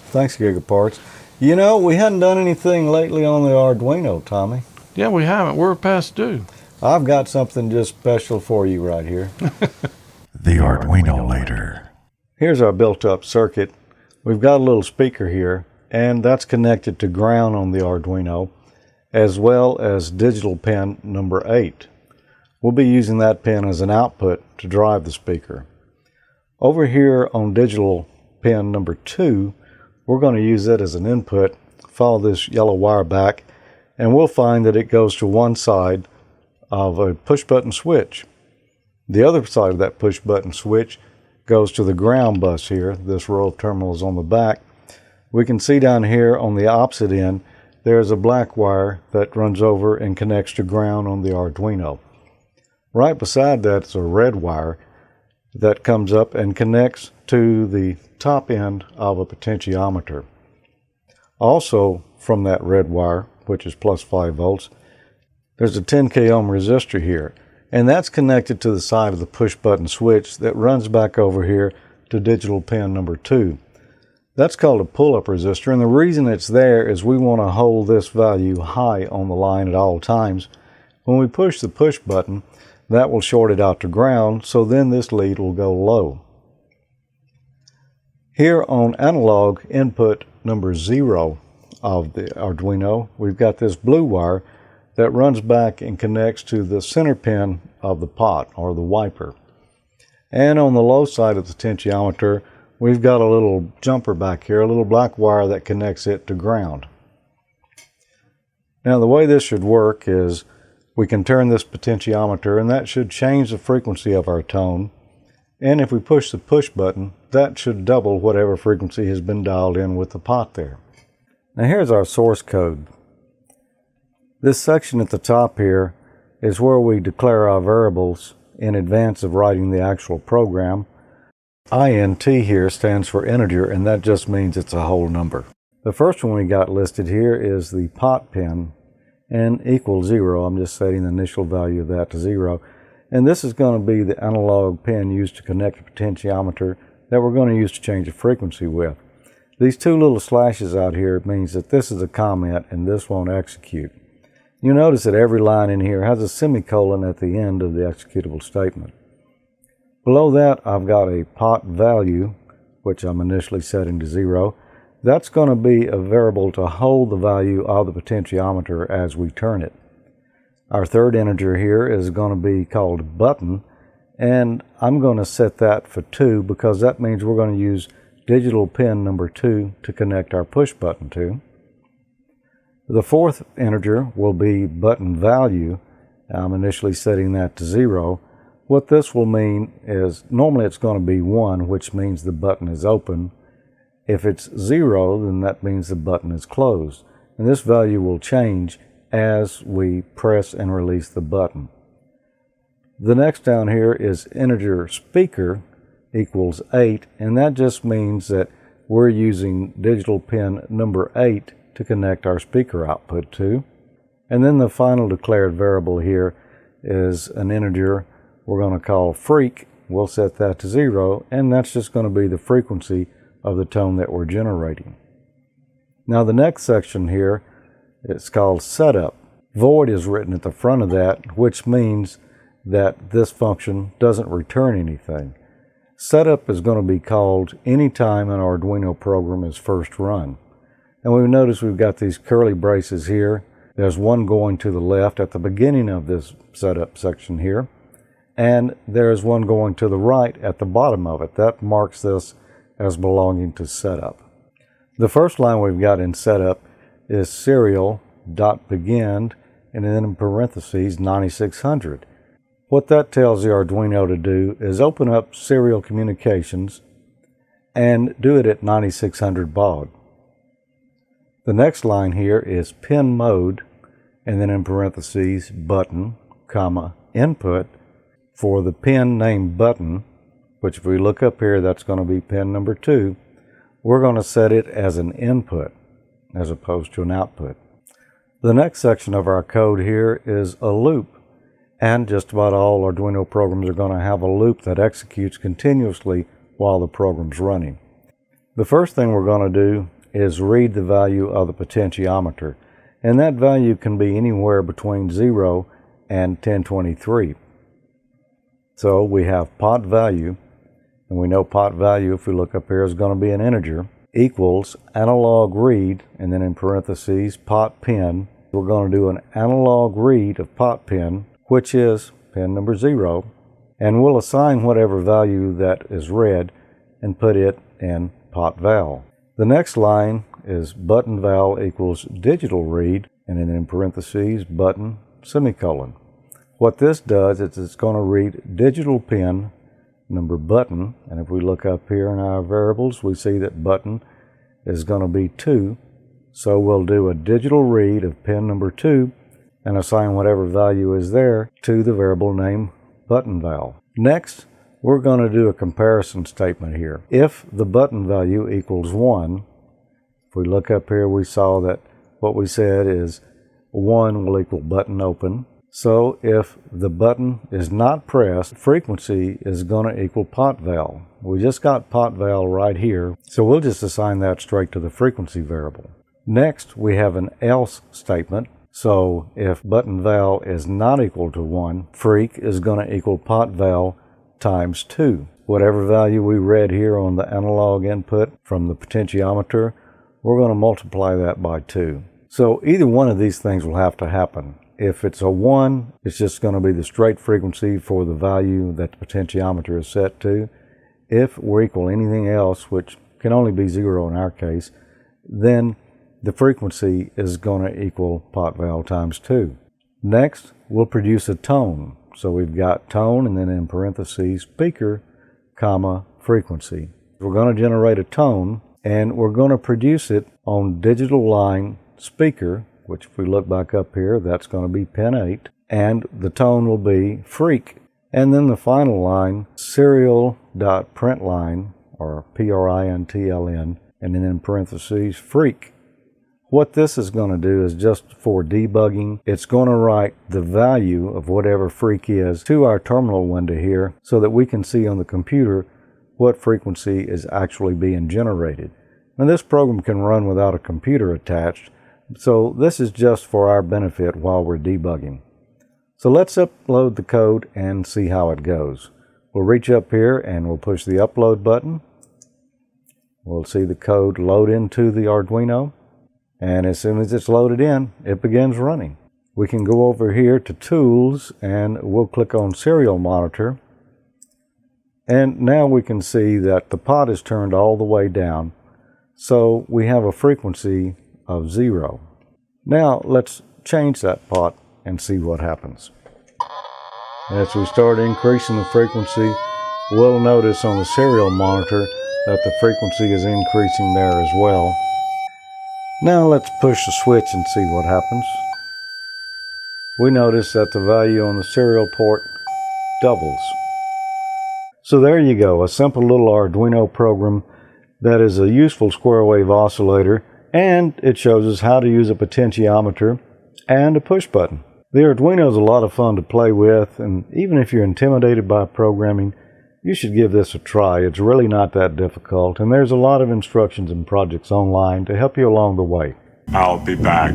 Thanks, Gigaparts. You know, we hadn't done anything lately on the Arduino, Tommy. Yeah, we haven't. We're past due. I've got something just special for you right here. The Arduinolator. Here's our built-up circuit. We've got a little speaker here, and that's connected to ground on the Arduino, as well as digital pin number 8. We'll be using that pin as an output to drive the speaker. Over here on digital pin number 2, we're going to use it as an input. Follow this yellow wire back, and we'll find that it goes to one side of a push-button switch. The other side of that push-button switch goes to the ground bus here, this row of terminals on the back. We can see down here on the opposite end, there's a black wire that runs over and connects to ground on the Arduino. Right beside that is a red wire that comes up and connects to the top end of a potentiometer. Also from that red wire, which is plus 5 volts, there's a 10k ohm resistor here, and that's connected to the side of the push button switch that runs back over here to digital pin number 2. That's called a pull-up resistor, and the reason it's there is we want to hold this value high on the line at all times. When we push the push button, that will short it out to ground, so then this lead will go low. Here on analog input number 0 of the Arduino, we've got this blue wire that runs back and connects to the center pin of the pot, or the wiper. And on the low side of the potentiometer, we've got a little jumper back here, a little black wire that connects it to ground. Now the way this should work is we can turn this potentiometer, and that should change the frequency of our tone. And if we push the push button, that should double whatever frequency has been dialed in with the pot there. Now here's our source code. This section at the top here is where we declare our variables in advance of writing the actual program. INT here stands for integer, and that just means it's a whole number. The first one we got listed here is the pot pin, and equals 0. I'm just setting the initial value of that to 0. And this is going to be the analog pin used to connect the potentiometer that we're going to use to change the frequency with. These two little slashes out here means that this is a comment and this won't execute. You notice that every line in here has a semicolon at the end of the executable statement. Below that, I've got a pot value, which I'm initially setting to 0. That's going to be a variable to hold the value of the potentiometer as we turn it. Our third integer here is going to be called button, and I'm going to set that for 2 because that means we're going to use digital pin number 2 to connect our push button to. The fourth integer will be button value. I'm initially setting that to 0. What this will mean is normally it's going to be 1, which means the button is open. If it's 0, then that means the button is closed. And this value will change as we press and release the button. The next down here is integer speaker equals 8, and that just means that we're using digital pin number 8 to connect our speaker output to. And then the final declared variable here is an integer we're going to call freq. We'll set that to 0, and that's just going to be the frequency of the tone that we're generating. Now the next section here, it's called setup. Void is written at the front of that, which means that this function doesn't return anything. Setup is going to be called anytime an Arduino program is first run. And we notice we've got these curly braces here. There's one going to the left at the beginning of this setup section here, and there's one going to the right at the bottom of it. That marks this as belonging to setup. The first line we've got in setup is serial.begin, and then in parentheses 9600. What that tells the Arduino to do is open up serial communications and do it at 9600 baud. The next line here is pin mode, and then in parentheses button, comma, input for the pin named button, which if we look up here, that's going to be pin number 2. We're going to set it as an input as opposed to an output. The next section of our code here is a loop, and just about all Arduino programs are going to have a loop that executes continuously while the program's running. The first thing we're going to do is read the value of the potentiometer, and that value can be anywhere between 0 and 1023. So we have pot value, and we know pot value, if we look up here, is going to be an integer, equals analog read, and then in parentheses, pot pin. We're going to do an analog read of pot pin, which is pin number 0, and we'll assign whatever value that is read and put it in pot val. The next line is button val equals digital read, and then in parentheses, button, semicolon. What this does is it's going to read digital pin number button, and if we look up here in our variables, we see that button is going to be 2. So we'll do a digital read of pin number 2 and assign whatever value is there to the variable name button val. Next, we're going to do a comparison statement here. If the button value equals 1, if we look up here, we saw that what we said is 1 will equal button open. So if the button is not pressed, frequency is going to equal pot val. We just got pot val right here, so we'll just assign that straight to the frequency variable. Next, we have an else statement. So if button val is not equal to 1, freq is going to equal pot val times 2. Whatever value we read here on the analog input from the potentiometer, we're going to multiply that by 2. So either one of these things will have to happen. If it's a 1, it's just going to be the straight frequency for the value that the potentiometer is set to. If we're equal anything else, which can only be 0 in our case, then the frequency is going to equal pot val times 2. Next, we'll produce a tone. So we've got tone, and then in parentheses, speaker, comma, frequency. We're going to generate a tone, and we're going to produce it on digital line speaker, which if we look back up here, that's going to be pin 8, and the tone will be freq. And then the final line, serial.println, or PRINTLN, and then in parentheses, freq. What this is going to do is just for debugging, it's going to write the value of whatever freq is to our terminal window here so that we can see on the computer what frequency is actually being generated. Now this program can run without a computer attached, so this is just for our benefit while we're debugging. So let's upload the code and see how it goes. We'll reach up here and we'll push the upload button. We'll see the code load into the Arduino, and as soon as it's loaded in, it begins running. We can go over here to Tools and we'll click on Serial Monitor, and now we can see that the pot is turned all the way down, so we have a frequency of 0. Now let's change that pot and see what happens. As we start increasing the frequency, we'll notice on the serial monitor that the frequency is increasing there as well. Now let's push the switch and see what happens. We notice that the value on the serial port doubles. So there you go, a simple little Arduino program that is a useful square wave oscillator, and it shows us how to use a potentiometer and a push button. The Arduino is a lot of fun to play with, and even if you're intimidated by programming, you should give this a try. It's really not that difficult, and there's a lot of instructions and projects online to help you along the way. I'll be back.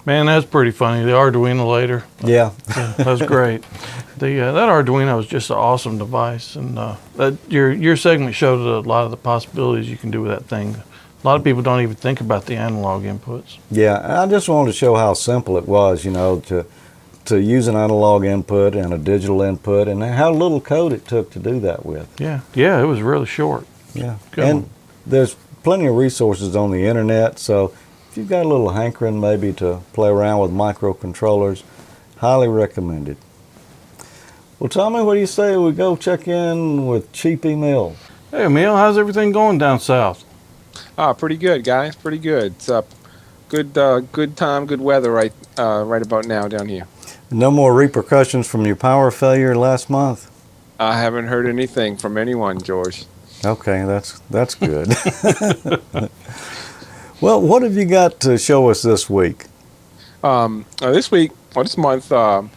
Man, that's pretty funny, the Arduinolator. Yeah. That's great. That Arduino is just an awesome device, and your segment showed a lot of the possibilities you can do with that thing. A lot of people don't even think about the analog inputs. Yeah, I just wanted to show how simple it was, you know, to use an analog input and a digital input, and how little code it took to do that with. Yeah, it was really short. Yeah, Good and one. there's plenty of resources on the internet, so if you've got a little hankering maybe to play around with microcontrollers, highly recommended. Well, Tommy, what do you say we go check in with Cheap Emile? Hey, Emile, how's everything going down south? Pretty good, guys. Pretty good. It's good time, good weather right about now down here. No more repercussions from your power failure last month? I haven't heard anything from anyone, George. Okay, that's good. Well, what have you got to show us this week? This month, I'm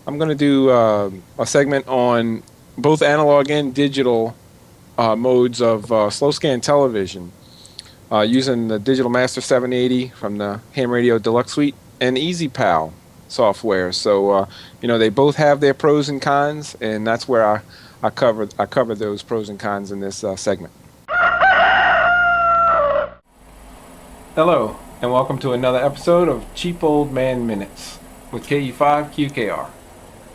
going to do a segment on both analog and digital modes of slow scan television. using the Digital Master 780 from the Ham Radio Deluxe Suite and EasyPal software. So they both have their pros and cons, and that's where I cover those pros and cons in this segment. Hello, and welcome to another episode of Cheap Old Man Minutes with KE5QKR.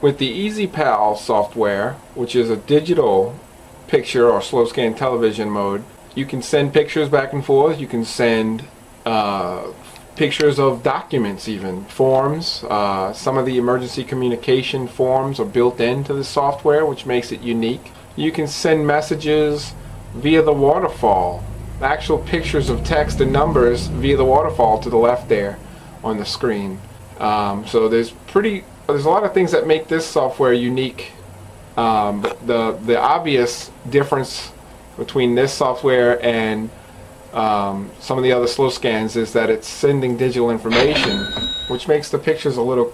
With the EasyPal software, which is a digital picture or slow scan television mode, you can send pictures back and forth. You can send pictures of documents, even forms. Some of the emergency communication forms are built into the software, which makes it unique. You can send messages via the waterfall, actual pictures of text and numbers via the waterfall to the left there on the screen. So there's a lot of things that make this software unique. But the obvious difference between this software and some of the other slow scans is that it's sending digital information, which makes the pictures a little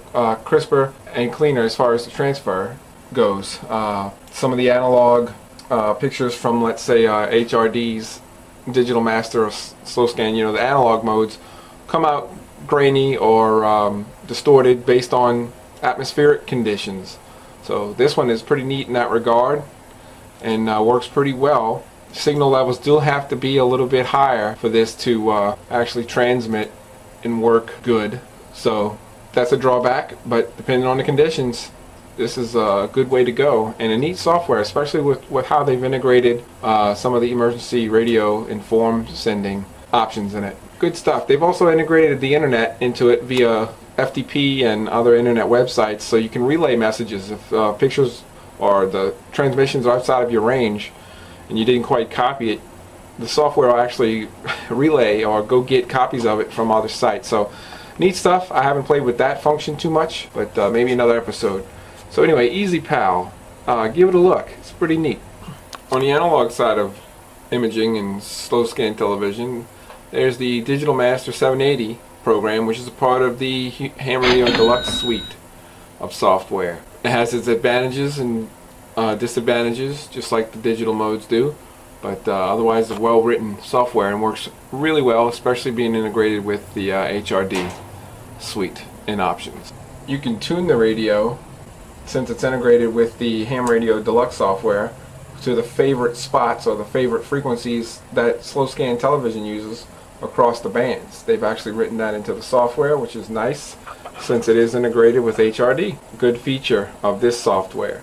crisper and cleaner as far as the transfer goes. Some of the analog pictures from, let's say, HRD's Digital Master slow scan, the analog modes come out grainy or distorted based on atmospheric conditions. So this one is pretty neat in that regard and works pretty well. Signal levels still have to be a little bit higher for this to actually transmit and work good. So that's a drawback, but depending on the conditions, this is a good way to go and a neat software, especially with how they've integrated some of the emergency radio informed sending options in it. Good stuff. They've also integrated the internet into it via FTP and other internet websites, so you can relay messages if pictures or the transmissions are outside of your range and you didn't quite copy it. The software will actually relay or go get copies of it from other sites. So neat stuff. I haven't played with that function too much, but maybe another episode. So anyway, EasyPal, give it a look. It's pretty neat. On the analog side of imaging and slow scan television, there's the Digital Master 780 program, which is a part of the Ham Radio Deluxe Suite of software. It has its advantages and disadvantages, just like the digital modes do, but otherwise a well-written software and works really well, especially being integrated with the HRD suite and options. You can tune the radio, since it's integrated with the Ham Radio Deluxe software, to the favorite spots or the favorite frequencies that slow scan television uses across the bands. They've actually written that into the software, which is nice since it is integrated with HRD. Good feature of this software.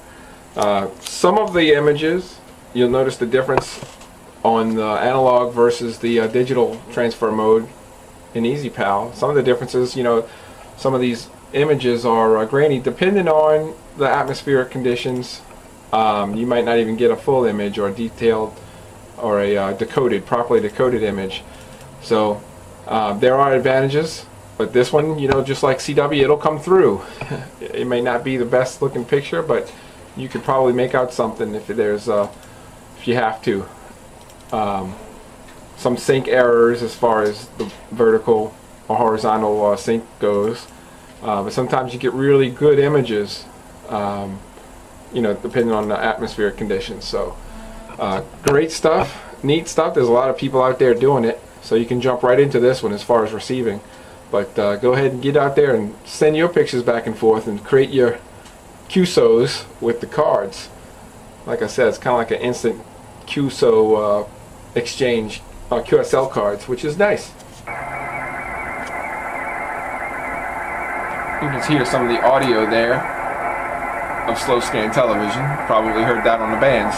Some of the images, you'll notice the difference on the analog versus the digital transfer mode in EasyPal. Some of the differences, some of these images are grainy depending on the atmospheric conditions. You might not even get a full image or detailed or a properly decoded image. So there are advantages, but this one, just like CW, it'll come through. It may not be the best looking picture, but you could probably make out something if you have to. Some sync errors as far as the vertical or horizontal sync goes, but sometimes you get really good images, depending on the atmospheric conditions. So great stuff, neat stuff. There's a lot of people out there doing it, so you can jump right into this one as far as receiving. But go ahead and get out there and send your pictures back and forth and create your QSOs with the cards. Like I said, it's kind of like an instant QSO exchange, QSL cards, which is nice. You can hear some of the audio there of slow scan television. Probably heard that on the bands.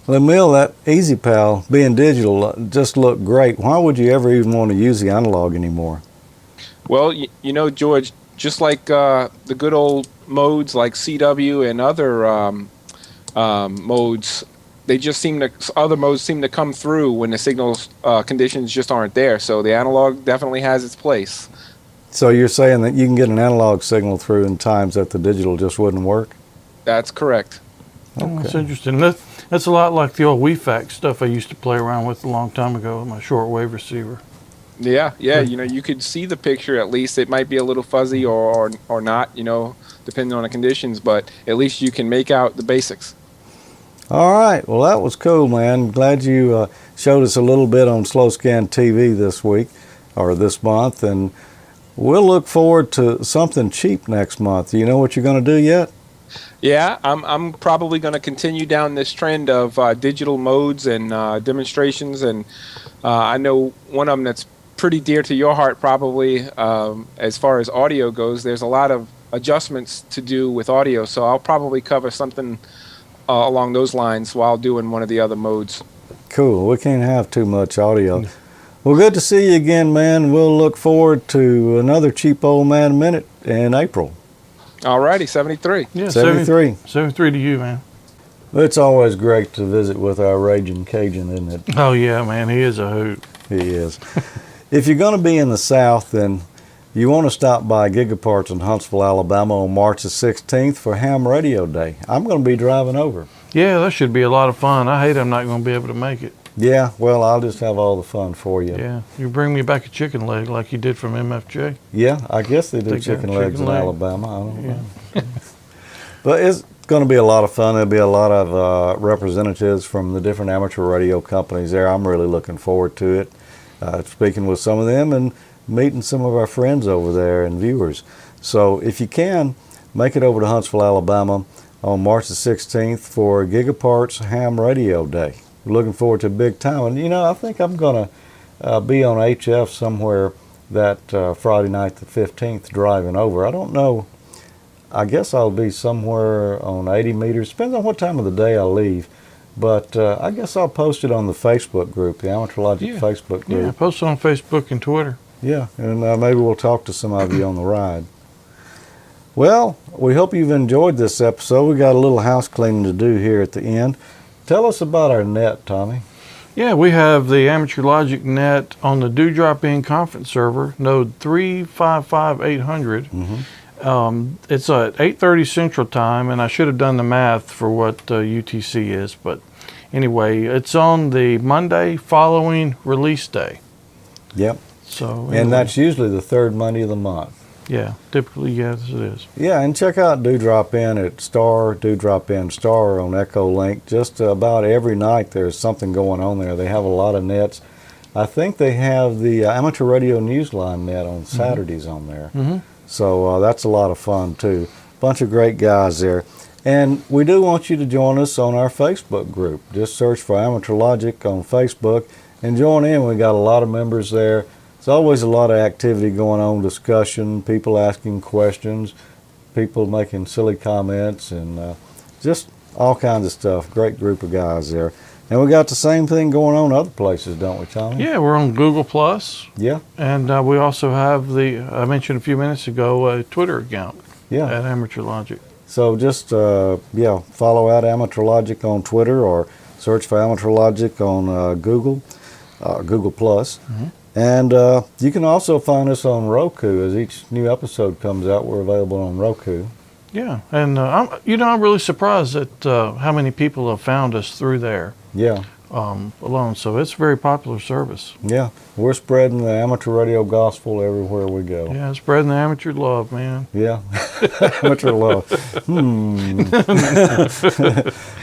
Well, Emile, that EasyPal being digital just looked great. Why would you ever even want to use the analog anymore? Well, George, just like the good old modes like CW and other modes, other modes seem to come through when the signals conditions just aren't there. So the analog definitely has its place. So you're saying that you can get an analog signal through in times that the digital just wouldn't work? That's correct. Okay. That's interesting. That's a lot like the old WeFax stuff I used to play around with a long time ago with my shortwave receiver. Yeah. You could see the picture at least. It might be a little fuzzy or not, depending on the conditions, but at least you can make out the basics. All right. Well, that was cool, man. Glad you showed us a little bit on Slow Scan TV this week or this month, and we'll look forward to something cheap next month. Do you know what you're going to do yet? Yeah, I'm probably going to continue down this trend of digital modes and demonstrations, and I know one of them that's pretty dear to your heart probably as far as audio goes. There's a lot of adjustments to do with audio, so I'll probably cover something along those lines while doing one of the other modes. Cool. We can't have too much audio. Well, good to see you again, man. We'll look forward to another Cheap Old Man Minute in April. Alrighty, 73. Yeah, 73. 73 to you, man. It's always great to visit with our Raging Cajun, isn't it? Oh, yeah, man. He is a hoot. He is. If you're going to be in the South, then you want to stop by Gigaparts in Huntsville, Alabama on March the 16th for Ham Radio Day. I'm going to be driving over. Yeah, that should be a lot of fun. I hate I'm not going to be able to make it. Yeah, well, I'll just have all the fun for you. Yeah, you bring me back a chicken leg like you did from MFJ. Yeah, I guess they do They got chicken legs in leg. Alabama. I don't know. But it's going to be a lot of fun. There'll be a lot of representatives from the different amateur radio companies there. I'm really looking forward to it. Speaking with some of them and meeting some of our friends over there and viewers. So if you can, make it over to Huntsville, Alabama on March the 16th for Gigaparts Ham Radio Day. We're looking forward to a big time. And, you know, I think I'm going to be on HF somewhere that Friday night the 15th driving over. I don't know. I guess I'll be somewhere on 80 meters. Depends on what time of the day I leave. But I guess I'll post it on the Facebook group, the AmateurLogic Facebook group. Yeah, post it on Facebook and Twitter. Yeah, and maybe we'll talk to some of you on the ride. Well, we hope you've enjoyed this episode. We got a little house cleaning to do here at the end. Tell us about our net, Tommy. Yeah, we have the AmateurLogic net on the Dewdrop-In conference server, node 355800. It's at 8:30 Central Time, and I should have done the math for what UTC is, but anyway, it's on the Monday following release day. Yep. So And anyway. that's usually the third Monday of the month. Yeah, typically, yes, it is. Yeah, and check out Dewdrop-In at Dewdrop-In Star on Echo Link. Just about every night there's something going on there. They have a lot of nets. I think they have the Amateur Radio Newsline net on Saturdays on there. So that's a lot of fun too. Bunch of great guys there. And we do want you to join us on our Facebook group. Just search for AmateurLogic on Facebook and join in. We got a lot of members there. There's always a lot of activity going on, discussion, people asking questions, people making silly comments, and just all kinds of stuff. Great group of guys there. And we got the same thing going on other places, don't we, Tommy? Yeah, we're on Google Plus. Yeah. And we also have I mentioned a few minutes ago, a Twitter account Yeah. at AmateurLogic. So just, follow out AmateurLogic on Twitter or search for AmateurLogic on Google Plus. And you can also find us on Roku. As each new episode comes out, we're available on Roku. Yeah, and I'm really surprised at how many people have found us through there. Yeah. Alone. So it's a very popular service. Yeah, we're spreading the amateur radio gospel everywhere we go. Yeah, spreading the amateur love, man. Yeah, amateur love.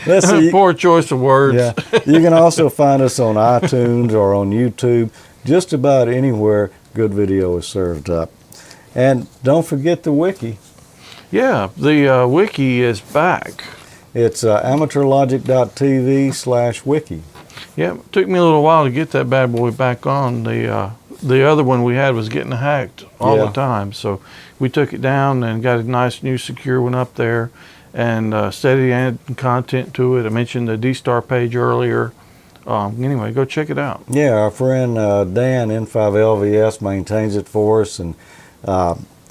Let's see. Poor choice of words. Yeah, you can also find us on iTunes or on YouTube. Just about anywhere good video is served up. And don't forget the wiki. Yeah, the wiki is back. It's AmateurLogic.TV/wiki. Yeah, it took me a little while to get that bad boy back on. The other one we had was getting hacked all the time. So we took it down and got a nice new secure one up there and steady adding content to it. I mentioned the D-Star page earlier. Anyway, go check it out. Yeah, our friend Dan, N5LVS, maintains it for us. And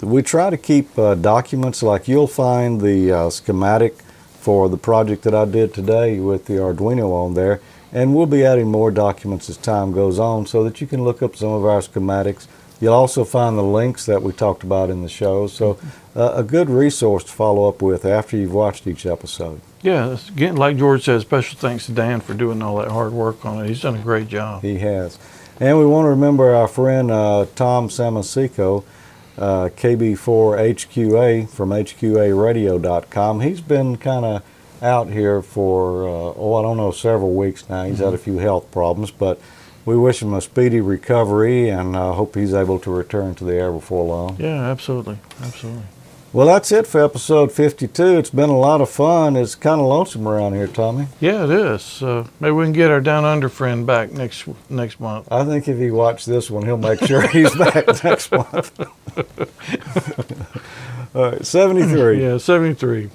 we try to keep documents, like you'll find the schematic for the project that I did today with the Arduino on there. And we'll be adding more documents as time goes on so that you can look up some of our schematics. You'll also find the links that we talked about in the show. So a good resource to follow up with after you've watched each episode. Yeah, again, like George says, special thanks to Dan for doing all that hard work on it. He's done a great job. He has. And we want to remember our friend Tom Samasico, KB4HQA from HQAradio.com. He's been kind of out here for, I don't know, several weeks now. He's had a few health problems, but we wish him a speedy recovery and hope he's able to return to the air before long. Yeah, absolutely. Absolutely. Well, that's it for episode 52. It's been a lot of fun. It's kind of lonesome around here, Tommy. Yeah, it is. Maybe we can get our Down Under friend back next month. I think if he watched this one, he'll make sure he's back next month. All right, 73. Yeah, 73.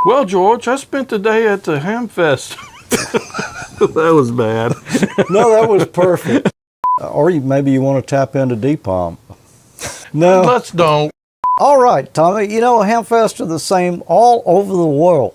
Well, George, I spent the day at the Hamfest. That was bad. No, that was perfect. Or maybe you want to tap into DPOM. No. Let's don't. All right, Tommy. You know, Hamfest are the same all over the world.